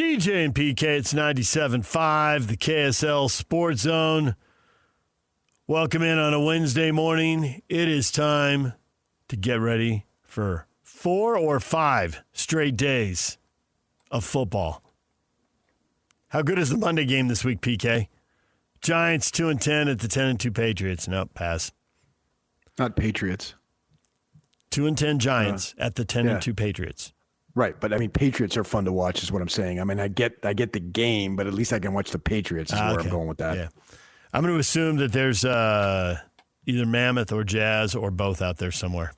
DJ and PK, it's 97.5, the KSL Sports Zone. Welcome in on a Wednesday morning. It is time to get ready for 4 or 5 straight days of football. How good is the Monday game this week, PK? Giants 2-10 at the 10-2 Patriots. Nope, pass. Not Patriots. 2-10 Giants at the 10-2 Patriots. Right, but I mean, Patriots are fun to watch, is what I'm saying. I mean, I get the game, but at least I can watch the Patriots. Is where I'm going with that. Yeah. I'm going to assume that there's either Mammoth or Jazz or both out there somewhere.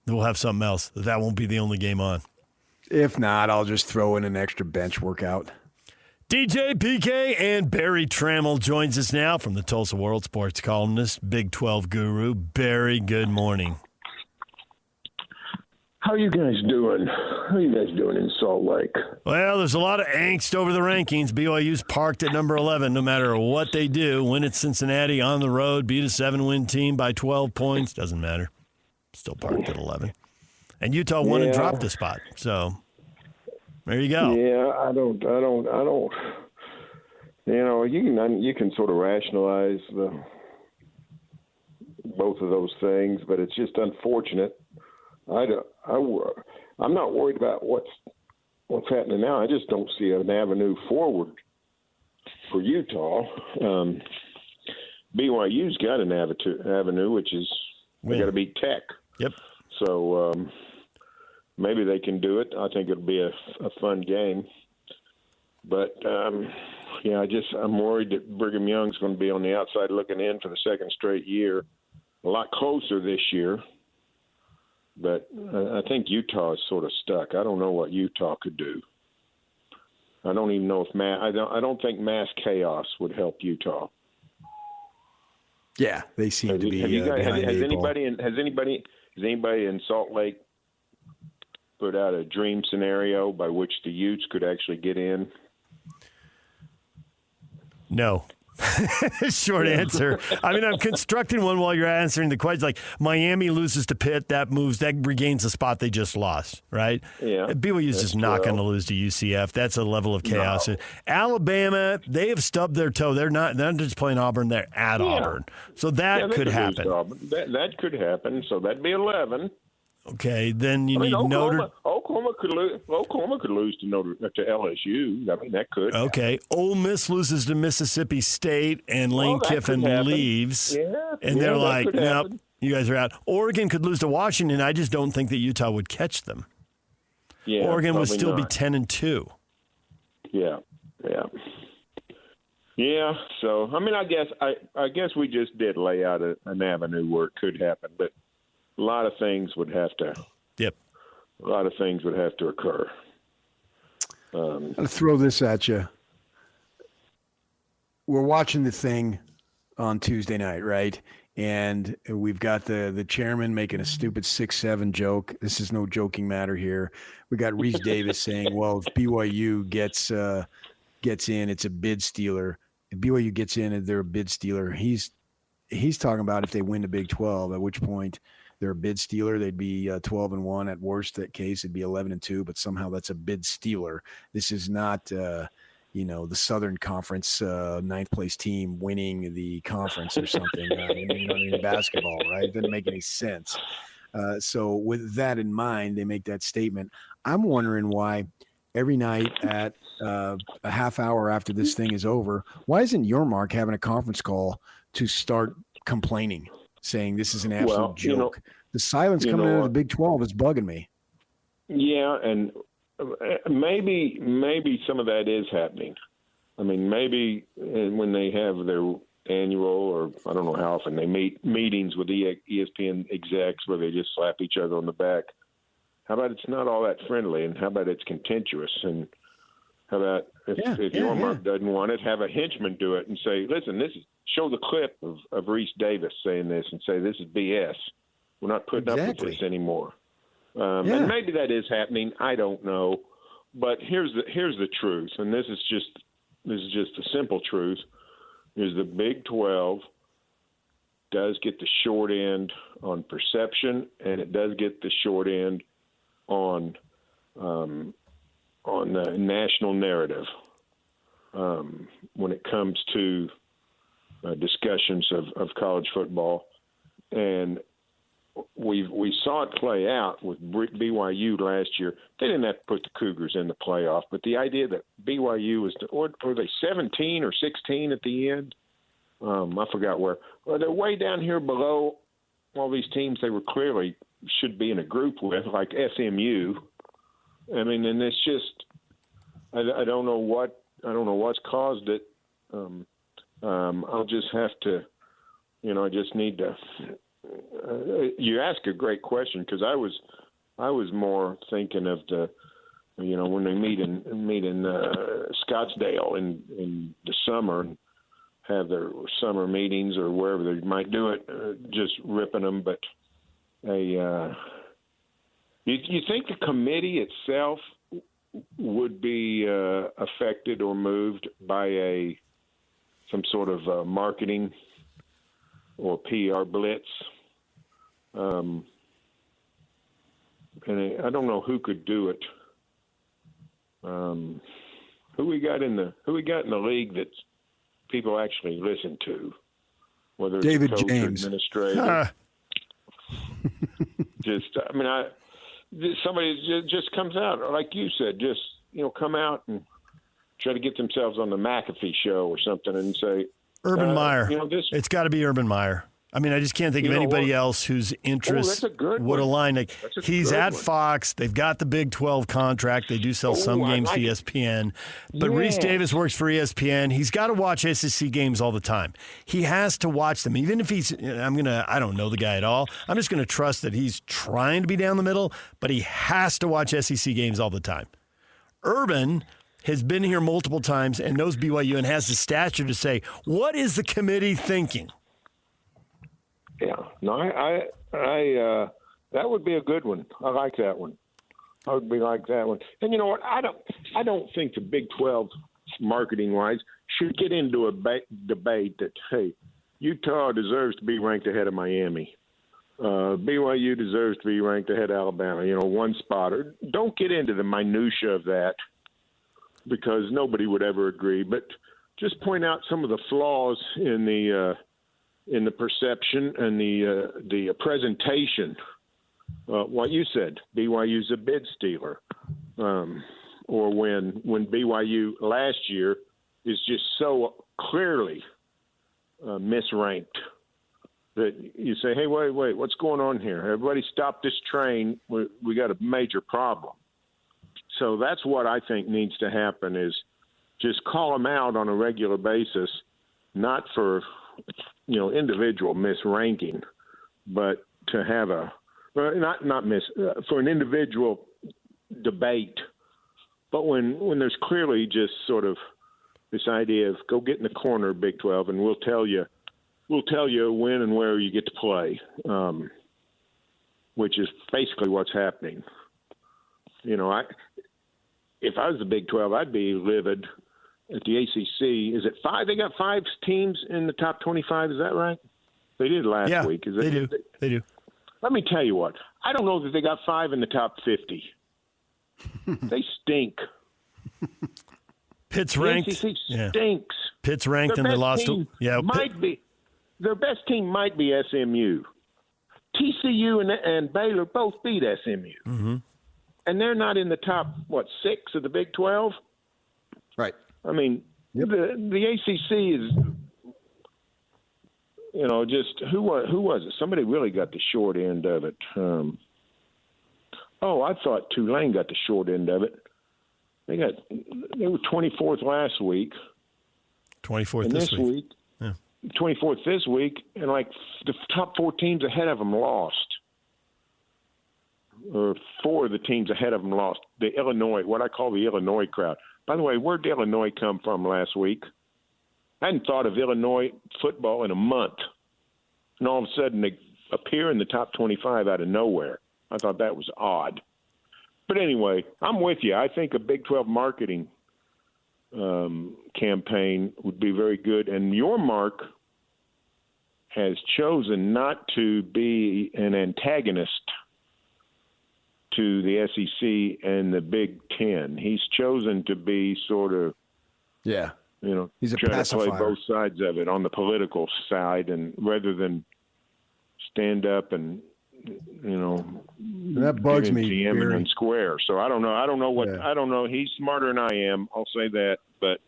We'll have something else. That won't be the only game on. If not, I'll just throw in an extra bench workout. DJ, PK, and Barry Tramel joins us now from the Tulsa World Sports columnist, Big 12 guru. Barry, good morning. How you guys doing? How you guys doing in Salt Lake? Well, there's a lot of angst over the rankings. BYU's parked at number 11 no matter what they do. Win at Cincinnati on the road, beat a 7-win team by 12 points. Doesn't matter. Still parked at 11. And Utah won and dropped a spot. So there you go. Yeah, I don't. You know, you can sort of rationalize both of those things, but it's just unfortunate. I'm not worried about what's happening now. I just don't see an avenue forward for Utah. BYU's got an avenue, which is they got to beat Tech. Yep. So maybe they can do it. I think it'll be a fun game. But I'm worried that Brigham Young's going to be on the outside looking in for the second straight year. A lot closer this year. But I think Utah is sort of stuck. I don't know what Utah could do. I don't even know if I don't think mass chaos would help Utah. Yeah, they seem to be. Has anybody in Salt Lake put out a dream scenario by which the Utes could actually get in? No. Short answer. I mean, I'm constructing one while you're answering the question. Like, Miami loses to Pitt, that regains the spot they just lost, right? Yeah. BYU's just not going to lose to UCF. That's a level of chaos. No. Alabama, they have stubbed their toe. They're not just playing Auburn, they're at Auburn. So that could happen. That could happen. So that'd be 11. Okay, then you need Oklahoma could lose. Oklahoma could lose to LSU. I mean, that could. Okay, Ole Miss loses to Mississippi State, and Lane Kiffin leaves, and they're like, "Nope, you guys are out." Oregon could lose to Washington. I just don't think that Utah would catch them. Yeah, Oregon would still be not. 10-2. Yeah. So I mean, I guess we just did lay out an avenue where it could happen, but. A lot of things would have to. Yep. A lot of things would have to occur. I'll throw this at you. We're watching the thing on Tuesday night, right? And we've got the chairman making a stupid 6-7 joke. This is no joking matter here. We got Reese Davis saying, "Well, if BYU gets in, it's a bid stealer. If BYU gets in, they're a bid stealer." He's talking about if they win the Big 12, at which point. They're a bid stealer. They'd be 12-1 at worst. That case, it'd be 11-2. But somehow that's a bid stealer. This is not, the Southern Conference ninth place team winning the conference or something. In basketball, right? It doesn't make any sense. So with that in mind, they make that statement. I'm wondering why every night at a half hour after this thing is over, why isn't Yormark having a conference call to start complaining? Saying this is an absolute joke. The silence coming out of the Big 12 is bugging me. Yeah, and maybe some of that is happening. I mean, maybe when they have their annual, or I don't know how often they meetings with ESPN execs where they just slap each other on the back. How about it's not all that friendly, and how about it's contentious, and how about if Yormark doesn't want it, have a henchman do it and say, "Listen, show the clip of Reese Davis saying this and say this is BS. We're not putting up with this anymore." And maybe that is happening. I don't know, but here's the truth, and this is just the simple truth: is the Big 12 does get the short end on perception, and it does get the short end on on the national narrative when it comes to discussions of college football, and we saw it play out with BYU last year. They didn't have to put the Cougars in the playoff, but the idea that BYU was, or they 17 or 16 at the end, I forgot where. Well, they're way down here below all these teams they were clearly should be in a group with, like SMU. I mean, and it's just, I don't know what's caused it. I'll just have to, I just need to. You ask a great question, because I was more thinking of the, when they meet in Scottsdale in the summer and have their summer meetings or wherever they might do it, just ripping them. But you think the committee itself would be affected or moved by some sort of marketing or PR blitz? And I don't know who could do it. Who we got in the league that people actually listen to, whether it's David a coach James, or administrator. Somebody just comes out, like you said, just come out and try to get themselves on the McAfee show or something and say, Urban Meyer. It's got to be Urban Meyer. I mean, I just can't think of anybody else whose interests would align. Like, he's at Fox. They've got the Big 12 contract. They do sell some games to ESPN. But Reese Davis works for ESPN. He's got to watch SEC games all the time. He has to watch them. Even if I don't know the guy at all. I'm just going to trust that he's trying to be down the middle, but he has to watch SEC games all the time. Urban has been here multiple times and knows BYU and has the stature to say, what is the committee thinking? Yeah, no, I that would be a good one. I like that one. I would be like that one. And you know what? I don't think the Big 12, marketing wise, should get into a debate that, hey, Utah deserves to be ranked ahead of Miami. BYU deserves to be ranked ahead of Alabama. One spot. Or don't get into the minutia of that, because nobody would ever agree. But just point out some of the flaws in the perception and the presentation. What you said, BYU's a bid stealer, or when BYU last year is just so clearly misranked that you say, hey, wait, what's going on here? Everybody stop this train. We got a major problem. So that's what I think needs to happen, is just call them out on a regular basis, not for individual misranking, but to have for an individual debate. But when there's clearly just sort of this idea of go get in the corner, Big 12, and we'll tell you when and where you get to play, which is basically what's happening. If I was the Big 12, I'd be livid. At the ACC, is it 5? They got 5 teams in the top 25. Is that right? They did last week. They do. They do. Let me tell you what. I don't know that they got 5 in the top 50. They stink. Pitt's the ranked. ACC stinks. Yeah. Pitt's ranked, and they lost. Their best team might be SMU. TCU and Baylor both beat SMU, and they're not in the top 6 of the Big 12. Right. I mean, the ACC is, just who was it? Somebody really got the short end of it. I thought Tulane got the short end of it. They were 24th last week. 24th this week. Yeah. 24th this week, and like the top 4 teams ahead of them lost. Or 4 of the teams ahead of them lost. The Illinois, what I call the Illinois crowd. By the way, where'd Illinois come from last week? I hadn't thought of Illinois football in a month. And all of a sudden they appear in the top 25 out of nowhere. I thought that was odd. But anyway, I'm with you. I think a Big 12 marketing campaign would be very good. And your Mark has chosen not to be an antagonist to the SEC and the Big Ten. He's chosen to be sort of, he's a try pacifier. to play both sides of it on the political side, and rather than stand up and that bugs me, Tiananmen Square. So I don't know. I don't know. He's smarter than I am. I'll say that, but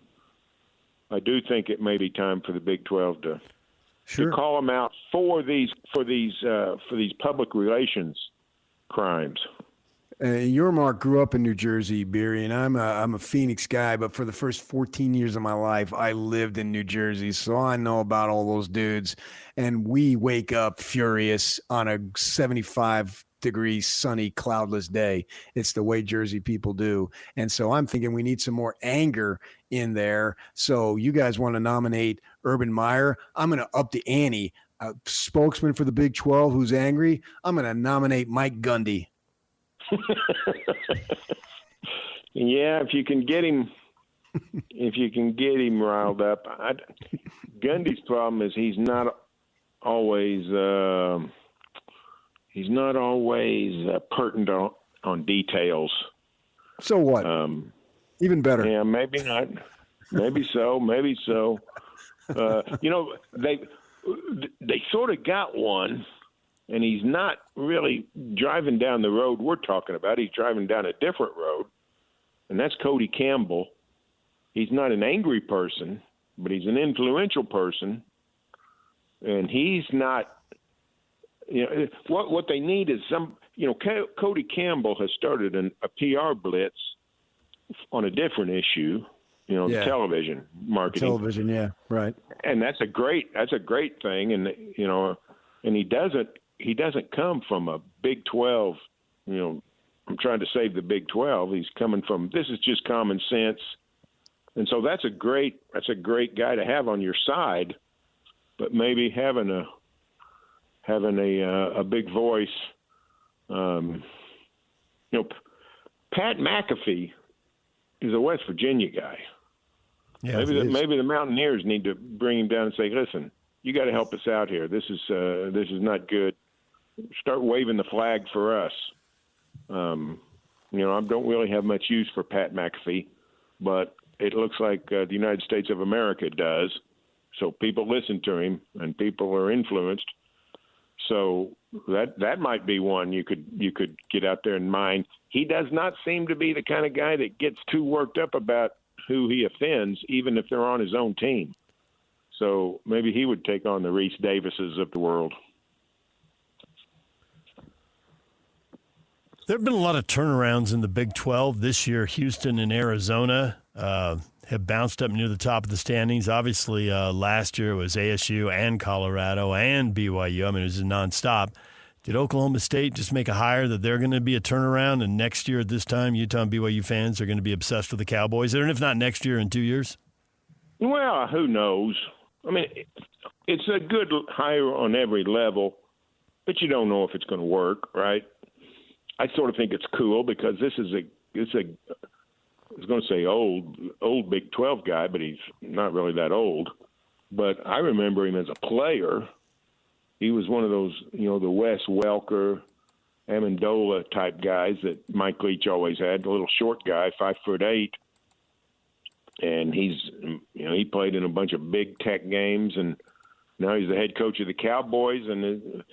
I do think it may be time for the Big 12 to call him out for these public relations crimes. Yormark grew up in New Jersey, Beery, and I'm a Phoenix guy, but for the first 14 years of my life, I lived in New Jersey, so I know about all those dudes. And we wake up furious on a 75-degree, sunny, cloudless day. It's the way Jersey people do. And so I'm thinking we need some more anger in there. So you guys want to nominate Urban Meyer? I'm going to up the ante. A spokesman for the Big 12 who's angry, I'm going to nominate Mike Gundy. Yeah, if you can get him riled up. Gundy's problem is he's not always pertinent on details. So what? Even better. Yeah, maybe not. Maybe so. Maybe so. They sort of got one. And he's not really driving down the road we're talking about. He's driving down a different road, and that's Cody Campbell. He's not an angry person, but he's an influential person, and he's not. What they need is some. Cody Campbell has started a PR blitz on a different issue. The television marketing. Television, yeah, right. And that's a great thing, and and he doesn't come from a Big 12, I'm trying to save the Big 12. He's coming from, this is just common sense. And so that's a great guy to have on your side, but maybe having a big voice. Pat McAfee is a West Virginia guy. Yeah, maybe the Mountaineers need to bring him down and say, listen, you got to help us out here. This is not good. Start waving the flag for us. I don't really have much use for Pat McAfee, but it looks like the United States of America does. So people listen to him, and people are influenced. So that might be one you could get out there and mind. He does not seem to be the kind of guy that gets too worked up about who he offends, even if they're on his own team. So maybe he would take on the Reese Davises of the world. There have been a lot of turnarounds in the Big 12 this year. Houston and Arizona have bounced up near the top of the standings. Obviously, last year it was ASU and Colorado and BYU. I mean, it was nonstop. Did Oklahoma State just make a hire that they're going to be a turnaround, and next year at this time, Utah and BYU fans are going to be obsessed with the Cowboys? And if not next year, in 2 years? Well, who knows? I mean, it's a good hire on every level, but you don't know if it's going to work, right? I sort of think it's cool because I was going to say old Big 12 guy, but he's not really that old. But I remember him as a player. He was one of those, the Wes Welker, Amendola type guys that Mike Leach always had, a little short guy, 5'8". And he played in a bunch of big tech games, and now he's the head coach of the Cowboys, and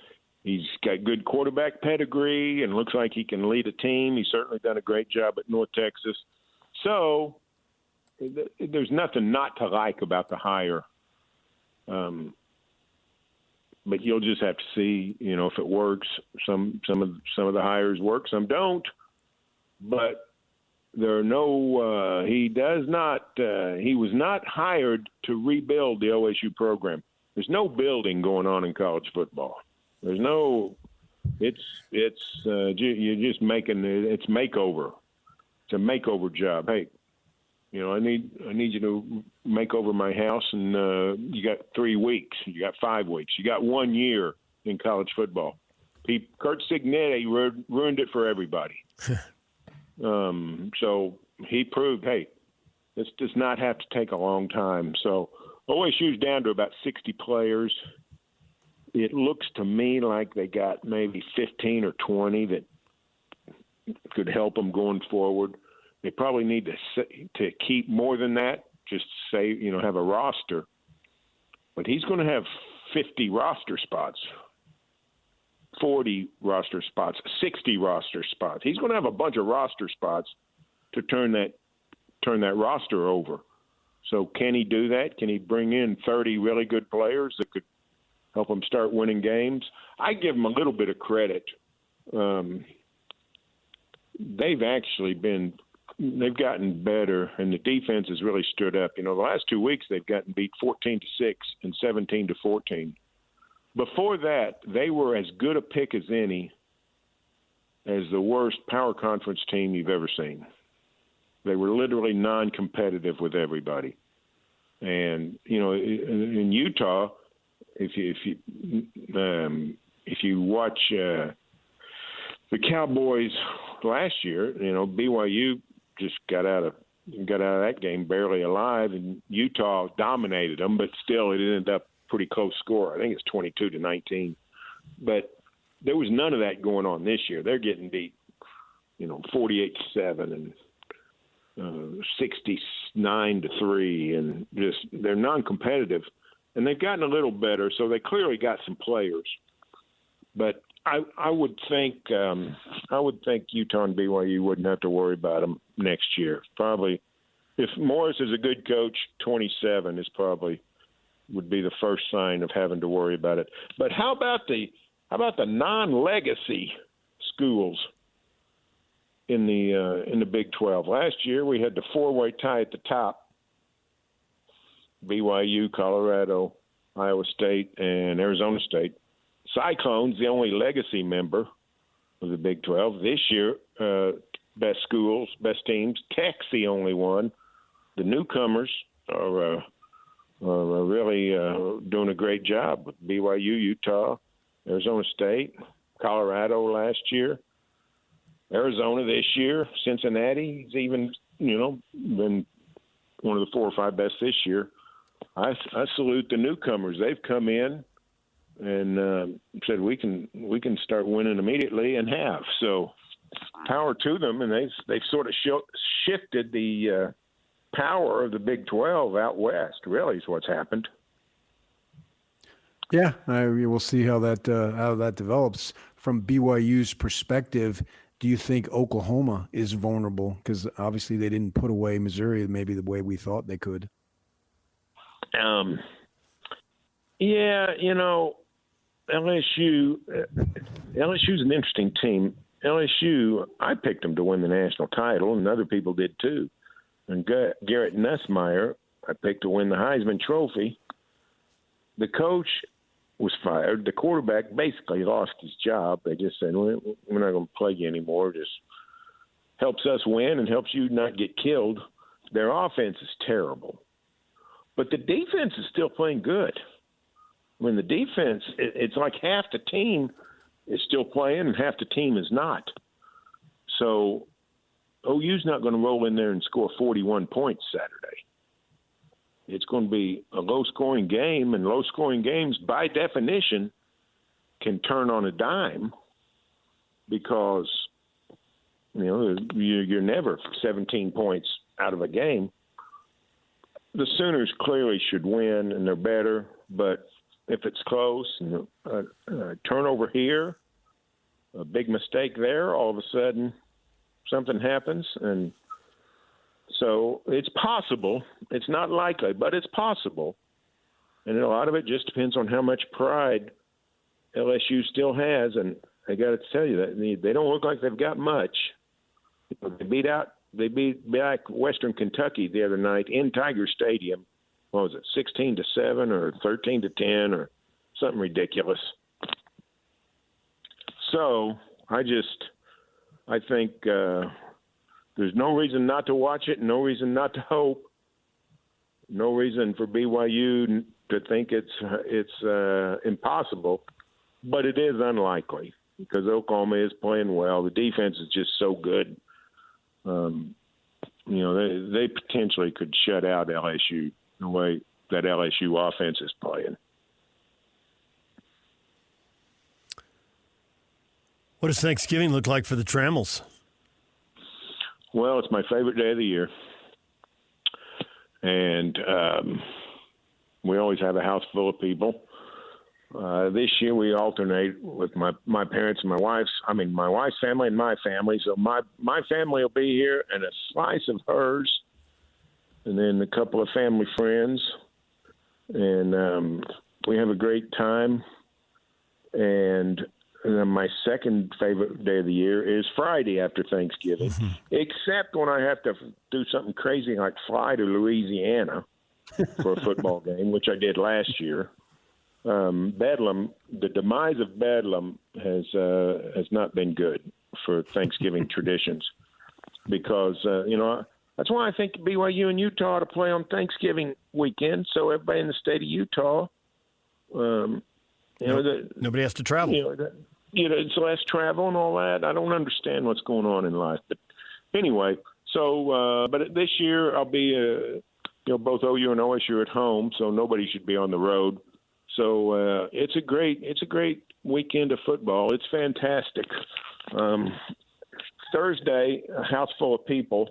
he's got good quarterback pedigree and looks like he can lead a team. He's certainly done a great job at North Texas. So there's nothing not to like about the hire. But you'll just have to see, if it works. Some of the hires work, some don't. But there are no. He was not hired to rebuild the OSU program. There's no building going on in college football. There's no. You're just making it's makeover. It's a makeover job. Hey, I need you to make over my house, and you got 3 weeks, you got 5 weeks, you got 1 year in college football. Kurt Cignetti ruined it for everybody. So he proved, hey, this does not have to take a long time. So OSU's down to about 60 players. It looks to me like they got maybe 15 or 20 that could help them going forward. They probably need to keep more than that, just say, have a roster. But he's going to have 50 roster spots, 40 roster spots, 60 roster spots. He's going to have a bunch of roster spots to turn that roster over. So can he do that? Can he bring in 30 really good players that could help him start winning games? I give him a little bit of credit. They've gotten better, and the defense has really stood up. The last 2 weeks they've gotten beat 14-6 and 17-14. Before that, they were as good a pick as any as the worst power conference team you've ever seen. They were literally non-competitive with everybody. And, in Utah, if you watch the Cowboys last year, BYU just got out of that game barely alive, and Utah dominated them, but still it ended up pretty close score. I think it's 22-19. But there was none of that going on this year. They're getting beat, 48-7 and 69-3, and just they're non-competitive, and they've gotten a little better. So they clearly got some players, but I would think Utah and BYU wouldn't have to worry about them next year. Probably, if Morris is a good coach, 27 is probably would be the first sign of having to worry about it. But how about the non-legacy schools in the Big 12? Last year we had the four-way tie at the top: BYU, Colorado, Iowa State, and Arizona State. Cyclones, the only legacy member of the Big 12 this year. Best schools, best teams. Tech's the only one. The newcomers are really doing a great job with BYU, Utah, Arizona State, Colorado last year, Arizona this year, Cincinnati. He's even been one of the 4 or 5 best this year. I salute the newcomers. They've come in and said we can start winning immediately, and have. So power to them, and they've sort of shifted the power of the Big 12 out west. Really, is what's happened. Yeah, we'll see how that develops. From BYU's perspective, do you think Oklahoma is vulnerable? Because obviously they didn't put away Missouri maybe the way we thought they could. Yeah, LSU's an interesting team. LSU, I picked them to win the national title, and other people did too. And Garrett Nussmeier, I picked to win the Heisman Trophy. The coach was fired. The quarterback basically lost his job. They just said, we're not going to play you anymore. Just helps us win and helps you not get killed. Their offense is terrible. But the defense is still playing good. When the defense, it's like half the team is still playing and half the team is not. So OU's not going to roll in there and score 41 points Saturday. It's going to be a low-scoring game, and low-scoring games, by definition, can turn on a dime because, you're never 17 points out of a game. The Sooners clearly should win, and they're better, but if it's close, a turnover here, a big mistake there, all of a sudden something happens. And so it's possible. It's not likely, but it's possible. And a lot of it just depends on how much pride LSU still has. And I got to tell you that they don't look like they've got much. They beat back Western Kentucky the other night in Tiger Stadium. What was it, 16-7 or 13-10 or something ridiculous? So I think there's no reason not to watch it, no reason not to hope, no reason for BYU to think it's impossible, but it is unlikely because Oklahoma is playing well. The defense is just so good. They potentially could shut out LSU the way that LSU offense is playing. What does Thanksgiving look like for the Tramels? Well, it's my favorite day of the year. And we always have a house full of people. This year we alternate with my parents and my wife's family and my family. So my family will be here and a slice of hers, and then a couple of family friends. And we have a great time. And then my second favorite day of the year is Friday after Thanksgiving, except when I have to do something crazy like fly to Louisiana for a football game, which I did last year. Bedlam, the demise of Bedlam has not been good for Thanksgiving traditions, because that's why I think BYU and Utah ought to play on Thanksgiving weekend, so everybody in the state of Utah, nobody has to travel. It's less travel and all that. I don't understand what's going on in life, but anyway. So, but this year I'll be, both OU and OSU are at home, so nobody should be on the road. So it's a great weekend of football. It's fantastic. Thursday, a house full of people.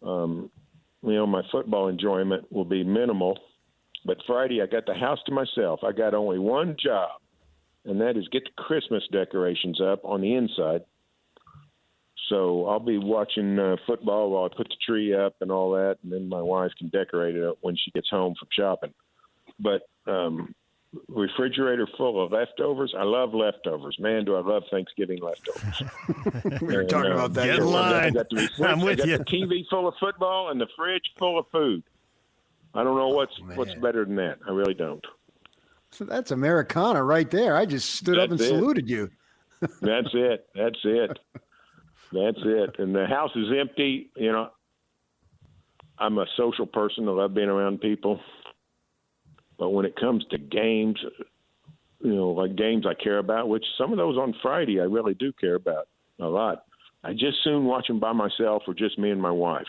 My football enjoyment will be minimal. But Friday, I got the house to myself. I got only one job, and that is get the Christmas decorations up on the inside. So I'll be watching football while I put the tree up and all that, and then my wife can decorate it up when she gets home from shopping. But refrigerator full of leftovers. I love leftovers. Man, do I love Thanksgiving leftovers. We were talking about that. Get in line. I'm with you. The TV full of football and the fridge full of food. I don't know what's better than that. I really don't. So that's Americana right there. I just stood up and saluted you. That's it. And the house is empty. I'm a social person. I love being around people. But when it comes to games, like games I care about, which some of those on Friday I really do care about a lot, I just soon watch them by myself or just me and my wife.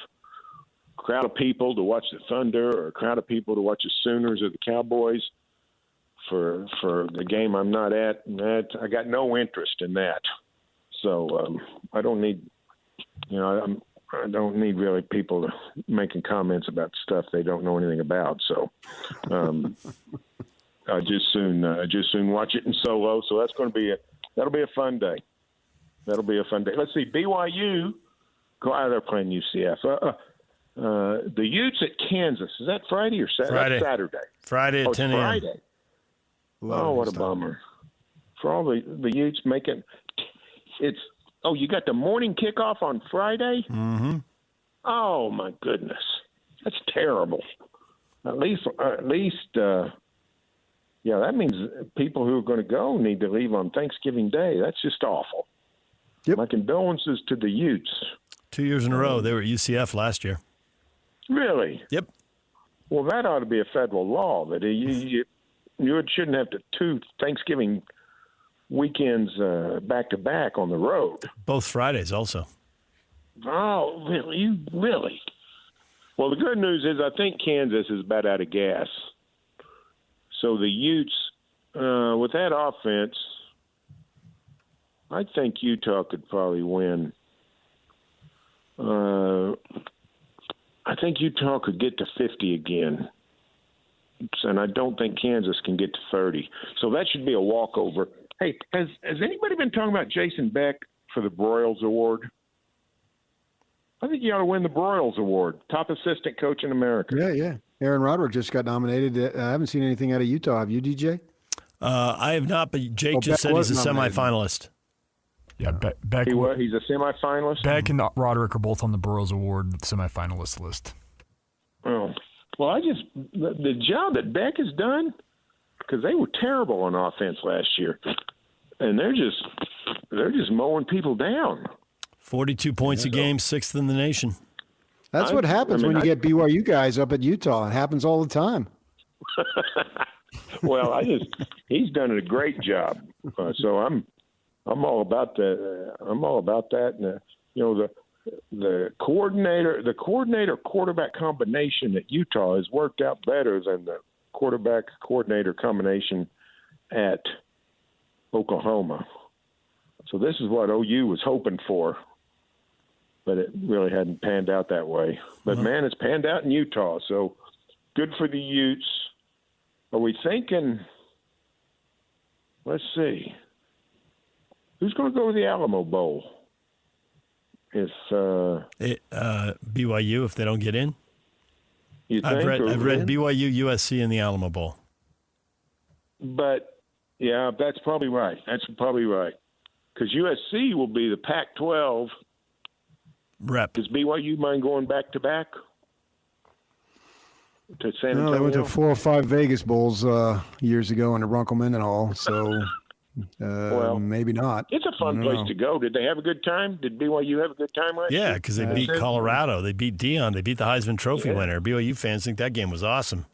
Crowd of people to watch the Thunder, or a crowd of people to watch the Sooners or the Cowboys for the game I'm not at. I got no interest in that. So I don't need, I don't need really people making comments about stuff they don't know anything about. So I just soon watch it in solo. So that'll be a fun day. Let's see, BYU. They're playing UCF. The Utes at Kansas. Is that Friday or Saturday? Friday. Saturday. Friday at 10 a.m. Friday. Oh, what a bummer. For all the Utes making it's. Oh, you got the morning kickoff on Friday? Mm-hmm. Oh, my goodness. That's terrible. At least, that means people who are going to go need to leave on Thanksgiving Day. That's just awful. Yep. My condolences to the Utes. 2 years in a row. They were at UCF last year. Really? Yep. Well, that ought to be a federal law that you shouldn't have two Thanksgiving weekends back to back on the road. Both Fridays also. Oh, really? Really? Well, the good news is I think Kansas is about out of gas. So the Utes, with that offense, I think Utah could probably win. I think Utah could get to 50 again. And I don't think Kansas can get to 30. So that should be a walkover. Hey, has anybody been talking about Jason Beck for the Broyles Award? I think you ought to win the Broyles Award, top assistant coach in America. Yeah. Aaron Roderick just got nominated. I haven't seen anything out of Utah. Have you, DJ? I have not, but Jake just said he's a semifinalist. Yeah, Beck. He's a semifinalist? Beck and Roderick are both on the Broyles Award semifinalist list. Oh, well, the job that Beck has done, because they were terrible on offense last year, and they're just mowing people down. 42 points a game, sixth in the nation. That's what happens when you get BYU guys up at Utah. It happens all the time. Well, he's done a great job. So I'm all about that. I'm all about that. And the coordinator quarterback combination at Utah has worked out better than the quarterback coordinator combination at Oklahoma. So this is what OU was hoping for. but it really hadn't panned out that way. But, man, it's panned out in Utah, so good for the Utes. Are we thinking – let's see. Who's going to go to the Alamo Bowl? If BYU, if they don't get in? You think? I've read BYU, USC in the Alamo Bowl. But, yeah, that's probably right. Because USC will be the Pac-12 rep. Does BYU mind going back-to-back to San Antonio? No, they went to 4 or 5 Vegas Bowls years ago in the Runkleman and all, so maybe not. It's a fun place to go. Did they have a good time? Did BYU have a good time last year? Yeah, because they beat Colorado. They beat Dion. They beat the Heisman Trophy winner. BYU fans think that game was awesome.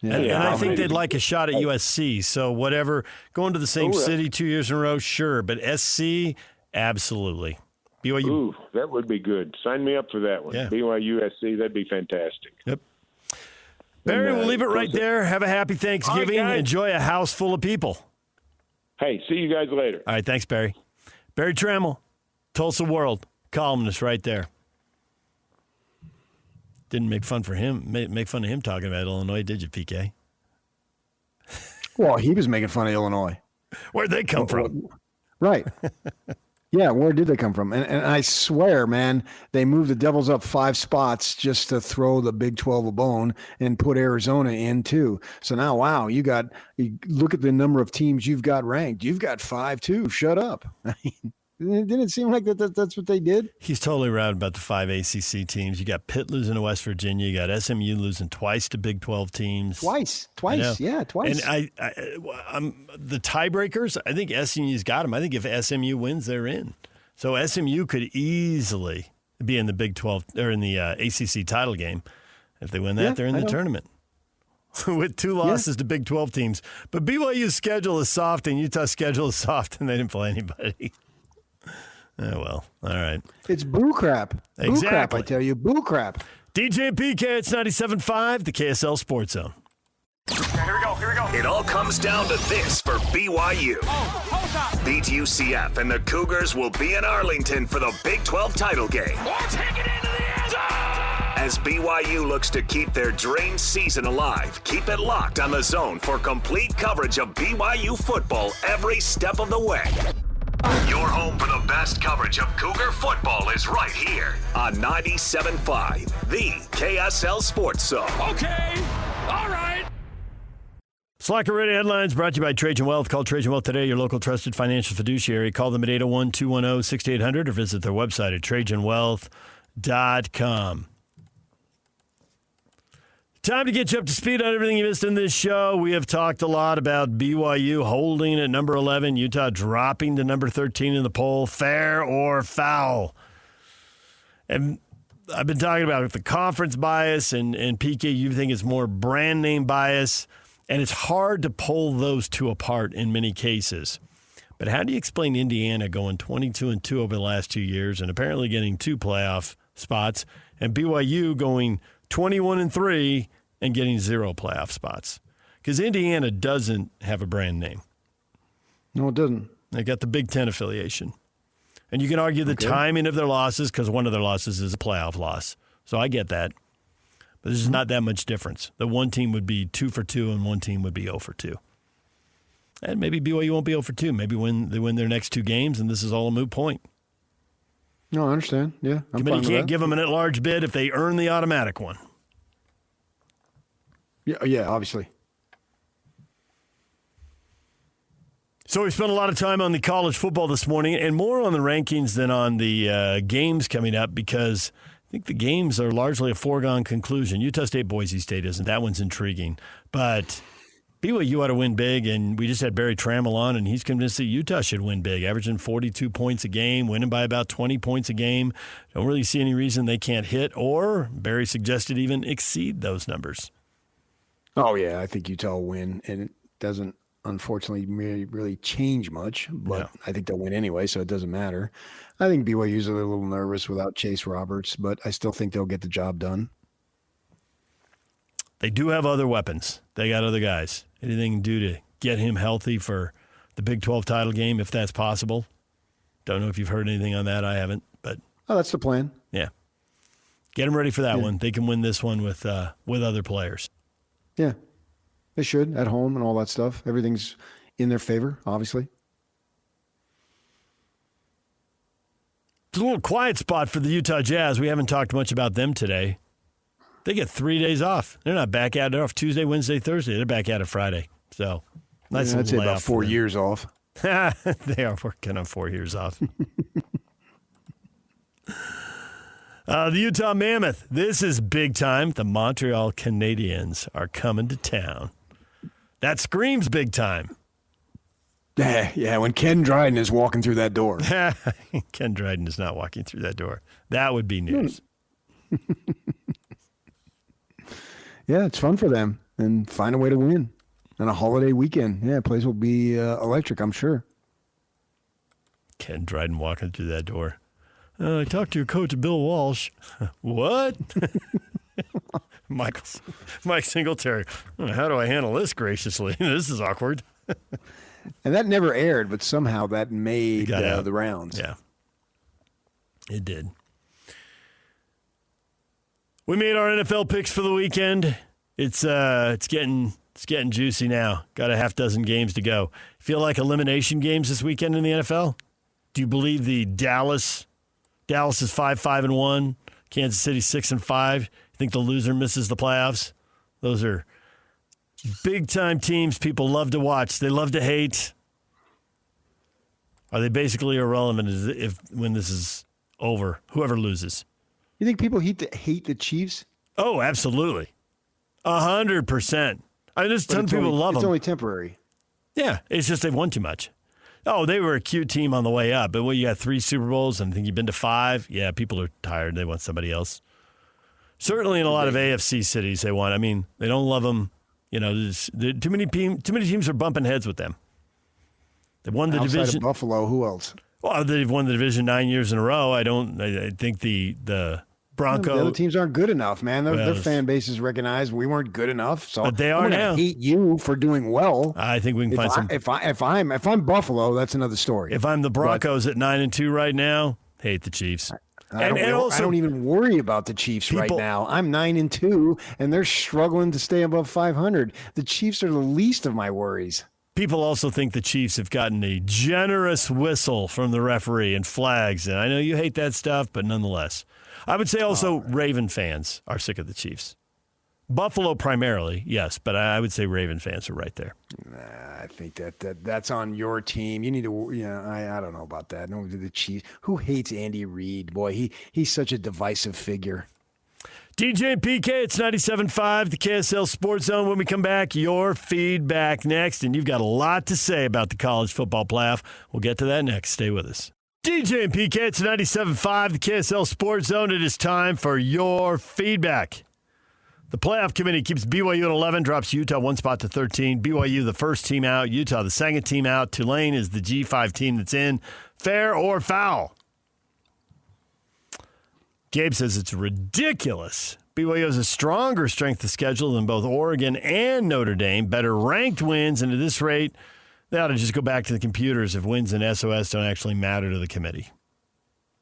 Yeah. And I think they'd like a shot at USC. So whatever, going to the same city 2 years in a row, sure. But SC, absolutely. BYU. Ooh, that would be good. Sign me up for that one. Yeah. BYU, SC, that'd be fantastic. Yep. Barry, we'll leave it right there. Have a happy Thanksgiving. Enjoy a house full of people. Hey, see you guys later. All right, thanks, Barry. Barry Tramel, Tulsa World, columnist right there. Didn't make fun of him talking about Illinois, did you, PK? Well, he was making fun of Illinois. Where'd they come from? Right. Yeah, where did they come from? And I swear, man, they moved the Devils up 5 spots just to throw the Big 12 a bone and put Arizona in too. So now, wow, you look at the number of teams you've got ranked. You've got 5 too. Shut up. I mean, didn't it seem like that's what they did? He's totally right about the 5 ACC teams. You got Pitt losing to West Virginia. You got SMU losing twice to Big 12 teams. Twice. Twice. And I'm the tiebreakers, I think SMU's got them. I think if SMU wins, they're in. So SMU could easily be in the Big 12 or in the ACC title game. If they win that, they're in the tournament. With 2 losses to Big 12 teams. But BYU's schedule is soft and Utah's schedule is soft, and they didn't play anybody. Oh, well, all right. It's boo crap. Exactly. Boo crap, I tell you. Boo crap. DJ and PK, it's 97.5, the KSL Sports Zone. Here we go. It all comes down to this for BYU. Beat UCF, and the Cougars will be in Arlington for the Big 12 title game. Take it into the end zone! As BYU looks to keep their drained season alive, keep it locked on The Zone for complete coverage of BYU football every step of the way. Your home for the best coverage of Cougar football is right here on 97.5, the KSL Sports Zone. Okay, all right. Slacker Radio Headlines brought to you by Trajan Wealth. Call Trajan Wealth today, your local trusted financial fiduciary. Call them at 801-210-6800 or visit their website at trajanwealth.com. Time to get you up to speed on everything you missed in this show. We have talked a lot about BYU holding at number 11, Utah dropping to number 13 in the poll. Fair or foul? And I've been talking about the conference bias, and PK, you think it's more brand name bias, and it's hard to pull those two apart in many cases. But how do you explain Indiana going 22-2 over the last 2 years and apparently getting 2 playoff spots, and BYU going 21-3 and getting 0 playoff spots? Because Indiana doesn't have a brand name. No, it doesn't. They got the Big Ten affiliation. And you can argue the timing of their losses because one of their losses is a playoff loss. So I get that. But there's not that much difference. The one team would be 2 for 2 and one team would be 0 for 2. And maybe BYU won't be 0 for 2. Maybe when they win their next 2 games and this is all a moot point. No, I understand. Yeah. Committee can't give them an at-large bid if they earn the automatic one. Yeah, obviously. So we spent a lot of time on the college football this morning and more on the rankings than on the games coming up because I think the games are largely a foregone conclusion. Utah State, Boise State isn't. That one's intriguing. But BYU ought to win big, and we just had Barry Tramel on, and he's convinced that Utah should win big, averaging 42 points a game, winning by about 20 points a game. Don't really see any reason they can't hit, or Barry suggested even exceed those numbers. Oh, yeah, I think Utah will win, and it doesn't, unfortunately, really change much, but I think they'll win anyway, so it doesn't matter. I think BYU's a little nervous without Chase Roberts, but I still think they'll get the job done. They do have other weapons. They got other guys. Anything to do to get him healthy for the Big 12 title game, if that's possible? Don't know if you've heard anything on that. I haven't, but Oh, that's the plan. Yeah. Get them ready for that one. They can win this one with other players. Yeah, they should at home and all that stuff. Everything's in their favor, obviously. It's a little quiet spot for the Utah Jazz. We haven't talked much about them today. They get 3 days off. They're not back at it off Tuesday, Wednesday, Thursday. They're back at it Friday. So nice. I'd say about 4 years off. They are working on 4 years off. The Utah Mammoth. This is big time. The Montreal Canadiens are coming to town. That screams big time. Yeah, when Ken Dryden is walking through that door. Ken Dryden is not walking through that door. That would be news. Yeah, it's fun for them and find a way to win on a holiday weekend. Yeah, place will be electric, I'm sure. Ken Dryden walking through that door. I talked to your coach, Bill Walsh. What? Mike Singletary. How do I handle this graciously? This is awkward. And that never aired, but somehow that made the rounds. Yeah, it did. We made our NFL picks for the weekend. It's getting juicy now. Got a half dozen games to go. Feel like elimination games this weekend in the NFL? Do you believe the Dallas is 5-5-1, Kansas City 6-5? You think the loser misses the playoffs? Those are big time teams people love to watch. They love to hate. Are they basically irrelevant when this is over? Whoever loses. You think people hate the Chiefs? Oh, absolutely. 100%. I mean, there's a ton of people love them. It's only temporary. Yeah, it's just they've won too much. Oh, they were a cute team on the way up. But you got 3 Super Bowls and I think you've been to 5. Yeah, people are tired. They want somebody else. Certainly in a lot of AFC cities they want. I mean, they don't love them. You know, too many teams are bumping heads with them. They won the division. Outside of Buffalo, who else? Well, they've won the division 9 years in a row. I think the Broncos. The other teams aren't good enough, man. Their fan bases recognize we weren't good enough. So but they are now. I hate you for doing well. I think we can find some. If I'm Buffalo, that's another story. If I'm the Broncos at 9-2 right now, hate the Chiefs. I don't even worry about the Chiefs right now. I'm 9-2, and they're struggling to stay above 500. The Chiefs are the least of my worries. People also think the Chiefs have gotten a generous whistle from the referee and flags, and I know you hate that stuff, but nonetheless. I would say also Raven fans are sick of the Chiefs. Buffalo primarily, yes, but I would say Raven fans are right there. I think that's on your team. You need to, I don't know about that. No, the Chiefs. Who hates Andy Reid? Boy, he's such a divisive figure. DJ and PK, it's 97.5, the KSL Sports Zone. When we come back, your feedback next, and you've got a lot to say about the college football playoff. We'll get to that next. Stay with us. DJ and PK, it's 97.5, the KSL Sports Zone. It is time for your feedback. The playoff committee keeps BYU at 11, drops Utah 1 spot to 13. BYU the first team out, Utah the second team out. Tulane is the G5 team that's in. Fair or foul? Gabe says it's ridiculous. BYU has a stronger strength of schedule than both Oregon and Notre Dame. Better ranked wins, and at this rate, they ought to just go back to the computers if wins and SOS don't actually matter to the committee.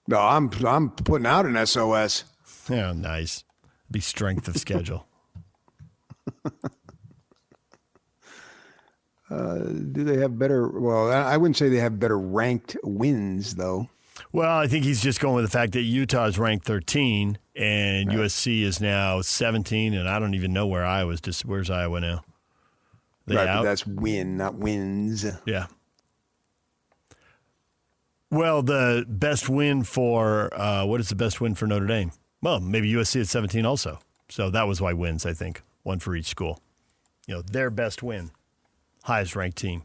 No, I'm putting out an SOS. Yeah, nice. Be strength of schedule. Do they have better? Well, I wouldn't say they have better ranked wins, though. Well, I think he's just going with the fact that Utah is ranked 13 and USC is now 17, and I don't even know where Iowa's. Where's Iowa now? Right, but that's win, not wins. Yeah. Well, the best win for what is the best win for Notre Dame? Well, maybe USC at 17 also. So that was why wins, I think. One for each school. Their best win. Highest ranked team.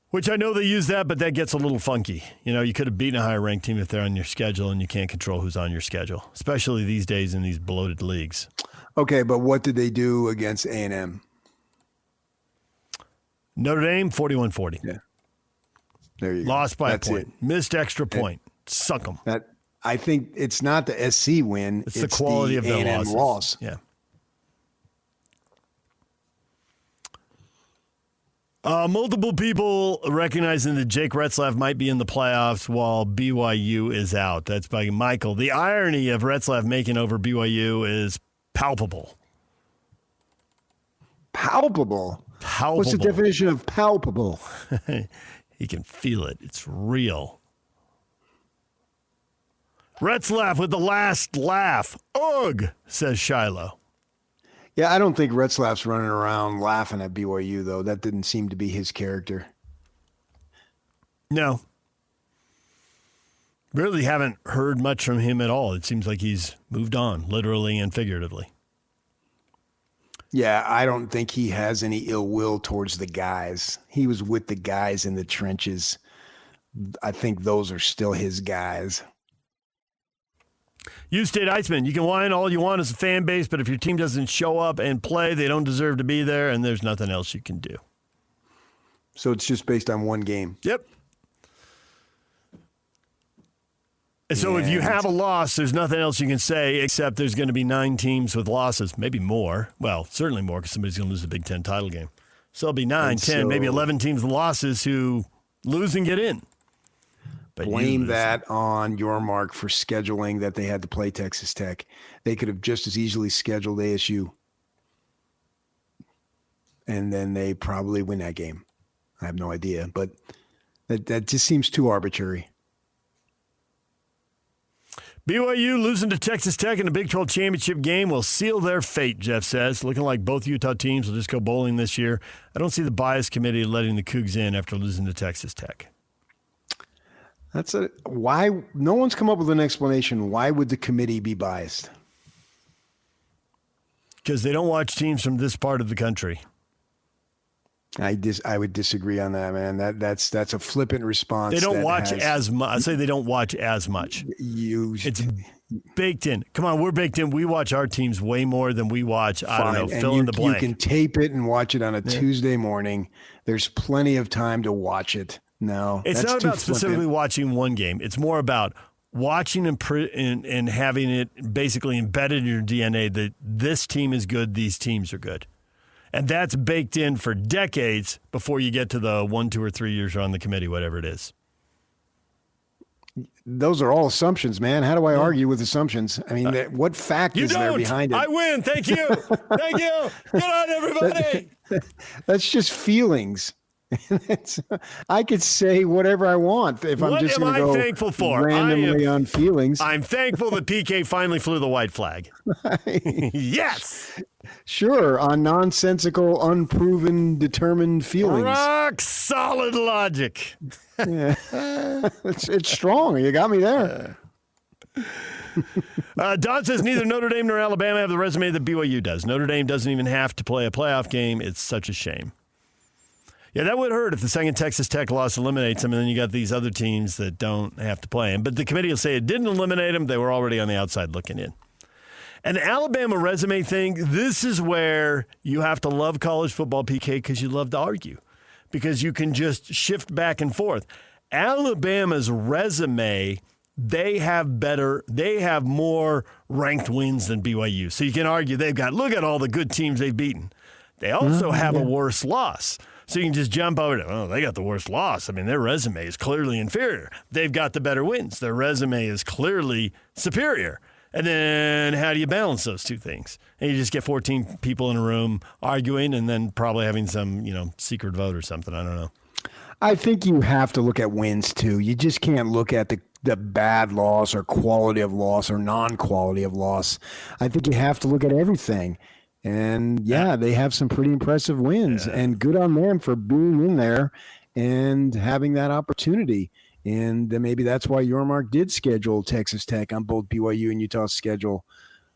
Which I know they use that, but that gets a little funky. You could have beaten a higher ranked team if they're on your schedule, and you can't control who's on your schedule, especially these days in these bloated leagues. Okay, but what did they do against A&M? Notre Dame, 41-40. Yeah. There you go. Lost by That's a point. It. Missed extra point. Suck them. I think it's not the SC win. It's the quality of their A&M loss. Yeah. Multiple people recognizing that Jake Retzlaff might be in the playoffs while BYU is out. That's by Michael. The irony of Retzlaff making over BYU is palpable. Palpable? Palpable. What's the definition of palpable? He can feel it. It's real. Retzlaff with the last laugh. Ugh, says Shiloh. Yeah, I don't think Retzlaff's running around laughing at BYU, though. That didn't seem to be his character. No. Really haven't heard much from him at all. It seems like he's moved on, literally and figuratively. Yeah, I don't think he has any ill will towards the guys. He was with the guys in the trenches. I think those are still his guys. U-State Iceman, you can whine all you want as a fan base, but if your team doesn't show up and play, they don't deserve to be there, and there's nothing else you can do. So it's just based on one game. Yep. And so if you have a loss, there's nothing else you can say except there's going to be 9 teams with losses, maybe more. Well, certainly more because somebody's going to lose the Big Ten title game. So it'll be 9, 10, maybe 11 teams with losses who lose and get in. But blame that on your mark for scheduling that they had to play Texas Tech. They could have just as easily scheduled ASU. And then they probably win that game. I have no idea, but that just seems too arbitrary. BYU losing to Texas Tech in the Big 12 championship game will seal their fate, Jeff says. Looking like both Utah teams will just go bowling this year. I don't see the bias committee letting the Cougs in after losing to Texas Tech. Why no one's come up with an explanation. Why would the committee be biased? Because they don't watch teams from this part of the country. I would disagree on that, man. That's a flippant response. They don't watch as much. I say they don't watch as much. It's baked in. Come on, we're baked in. We watch our teams way more than we watch, I don't know, fill in the blank. You can tape it and watch it on a Tuesday morning. There's plenty of time to watch it. No, it's not about specifically watching one game. It's more about watching and having it basically embedded in your DNA that this team is good, these teams are good. And that's baked in for decades before you get to the 1, 2, or 3 years you're on the committee, whatever it is. Those are all assumptions, man. How do I argue with assumptions? I mean, what fact is there behind it? I win. Thank you. Thank you. Good on, everybody. That's just feelings. I could say whatever I want if I'm just going to go thankful for? randomly on feelings. I'm thankful that PK finally flew the white flag. Yes. Sure, on nonsensical, unproven, determined feelings. Rock solid logic. Yeah. It's strong. You got me there. Don says neither Notre Dame nor Alabama have the resume that BYU does. Notre Dame doesn't even have to play a playoff game. It's such a shame. Yeah, that would hurt if the second Texas Tech loss eliminates them, and then you got these other teams that don't have to play them. But the committee will say it didn't eliminate them. They were already on the outside looking in. An Alabama resume thing, this is where you have to love college football, PK, because you love to argue. Because you can just shift back and forth. Alabama's resume, they have more ranked wins than BYU. So you can argue look at all the good teams they've beaten. They also have a worse loss. So you can just jump over to, they got the worst loss. I mean, their resume is clearly inferior. They've got the better wins. Their resume is clearly superior. And then how do you balance those two things? And you just get 14 people in a room arguing and then probably having some, secret vote or something. I don't know. I think you have to look at wins, too. You just can't look at the bad loss or quality of loss or non-quality of loss. I think you have to look at everything. And, they have some pretty impressive wins. Yeah. And good on them for being in there and having that opportunity. And then maybe that's why Yormark did schedule Texas Tech on both BYU and Utah's schedule,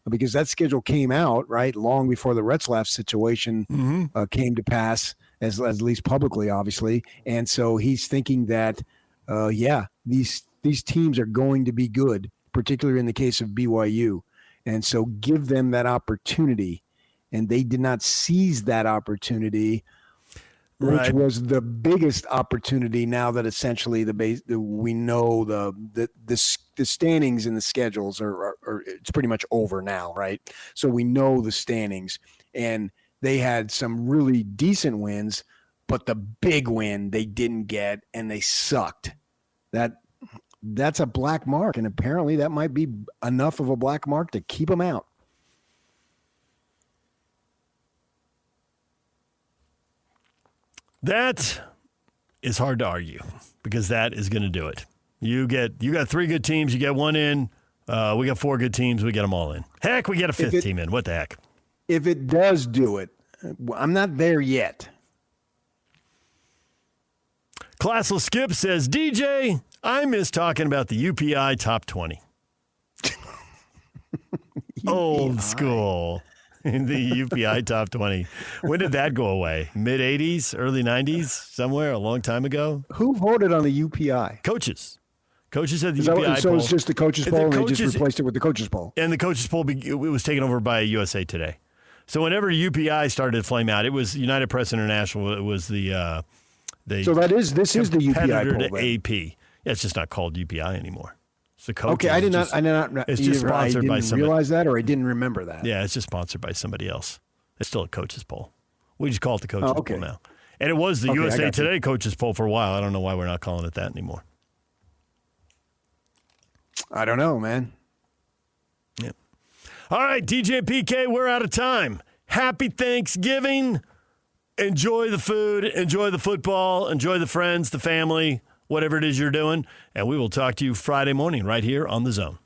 because that schedule came out, right, long before the Retzlaff situation came to pass, as at least publicly, obviously. And so he's thinking that, these teams are going to be good, particularly in the case of BYU. And so give them that opportunity. And they did not seize that opportunity, which was the biggest opportunity now that essentially we know the standings and the schedules are it's pretty much over now, right? So we know the standings, and they had some really decent wins but the big win they didn't get, and they sucked. That's a black mark, and apparently that might be enough of a black mark to keep them out. That is hard to argue because that is going to do it. You got 3 good teams. You get 1 in. We got 4 good teams. We get them all in. Heck, we get a 5th team in. What the heck? If it does do it, I'm not there yet. Classless Skip says, DJ, I miss talking about the UPI top 20. Old school. The UPI top 20. When did that go away? Mid-'80s, early 90s, somewhere a long time ago? Who voted on the UPI? Coaches. Coaches had the UPI so poll. it's just the coaches poll, and they just replaced it with the coaches poll. And the coaches poll, it was taken over by USA Today. So whenever UPI started to flame out, it was United Press International. It was the so this is the UPI poll. To AP. Yeah, it's just not called UPI anymore. It's the coaches. Okay, I did not. It's just sponsored by somebody. I didn't realize that, or I didn't remember that. Yeah, it's just sponsored by somebody else. It's still a coaches poll. We just call it the coaches poll now. And it was the USA Today coaches poll for a while. I don't know why we're not calling it that anymore. I don't know, man. Yeah. All right, DJ PK, we're out of time. Happy Thanksgiving. Enjoy the food, enjoy the football, enjoy the friends, the family, whatever it is you're doing. And we will talk to you Friday morning right here on The Zone.